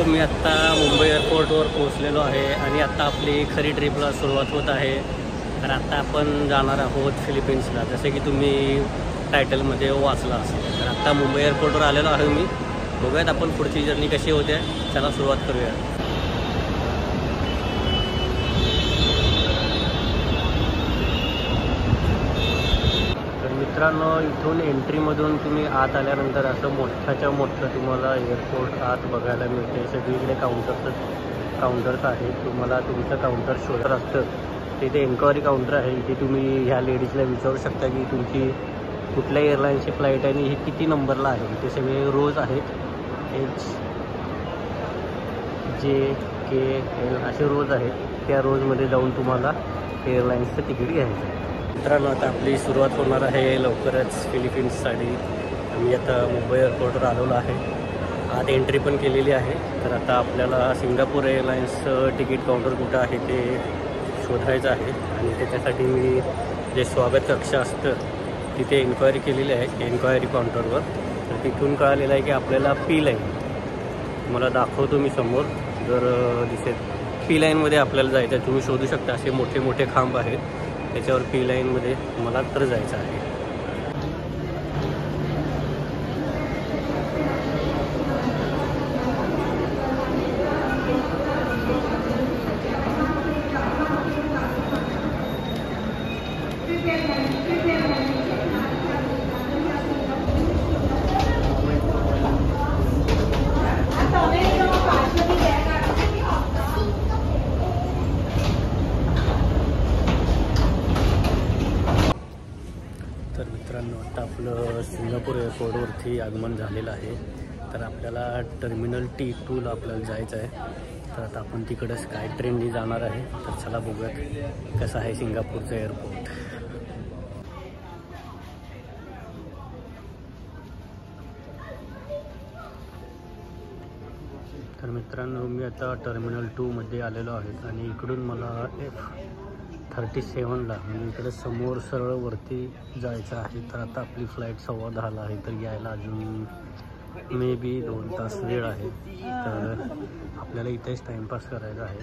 मी आत्ता मुंबई एअरपोर्टवर पोहोचलेलो आहे आणि आत्ता आपली खरी ट्रिपला सुरुवात होत आहे. तर आत्ता आपण जाणार आहोत फिलिपिन्सला, जसे की तुम्ही टायटलमध्ये वाचला असेल. तर आत्ता मुंबई एअरपोर्टवर आलेलो आहे मी. बघूयात आपण पुढची जर्नी कशी होते. चला सुरुवात करूया. मित्रांनो, इथून एंट्रीमधून तुम्ही आत आल्यानंतर असं मोठ्याच्या मोठं तुम्हाला एअरपोर्ट आत बघायला मिळते. सगळीकडे काउंटर्स आहेत. तुम्हाला तुमचं काउंटर शोधत असतं. तिथे एन्क्वायरी काउंटर आहे. इथे तुम्ही ह्या लेडीजला विचारू शकता की तुमची कुठल्या एअरलाईनची फ्लाईट आहे आणि ही किती नंबरला आहे. ते सगळे रोज आहेत. HJKL असे रोज आहेत. त्या रोजमध्ये जाऊन तुम्हाला एअरलाईन्सचं तिकीट घ्यायचं आहे. मित्रांनो, आता आपली सुरुवात होणार आहे लवकरच फिलिपिन्ससाठी. आम्ही आता मुंबई एअरपोर्टवर आलेलो आहे. आत एंट्री पण केलेली आहे. तर आता आपल्याला सिंगापूर एअरलाईन्सचं तिकीट काउंटर कुठं आहे ते शोधायचं आहे आणि त्याच्यासाठी मी जे स्वागत कक्ष असतं तिथे एन्क्वायरी केलेली आहे, एन्क्वायरी काउंटरवर. तर तिथून कळालेलं आहे की आपल्याला पी लाईन, मला दाखवतो मी समोर जर दिसेल, पी लाईनमध्ये आपल्याला जायचं आहे. तुम्ही शोधू शकता, असे मोठे मोठे खांब आहेत, त्याच्यावर पी लाईनमध्ये मला तर जायचं आहे. तर मित्रांनो, आता आपलं सिंगापूर एअरपोर्टवरती आगमन झालेलं आहे. तर आपल्याला टर्मिनल T2ला आपल्याला जायचं आहे. तर आता आपण तिकडं स्काय ट्रेननी जाणार आहे. तर चला बघूयात कसं आहे सिंगापूरचं एअरपोर्ट. तर मित्रांनो, मी आता टर्मिनल 2मध्ये आलेलो आहे आणि इकडून मला F37ला म्हणजे इकडे समोर सरळ वरती जायचं आहे. तर आता आपली फ्लाईट 10:15 आहे. तर यायला अजून मे बी 2 तास वेळ आहे. तर आपल्याला इथेच टाईमपास करायचा आहे.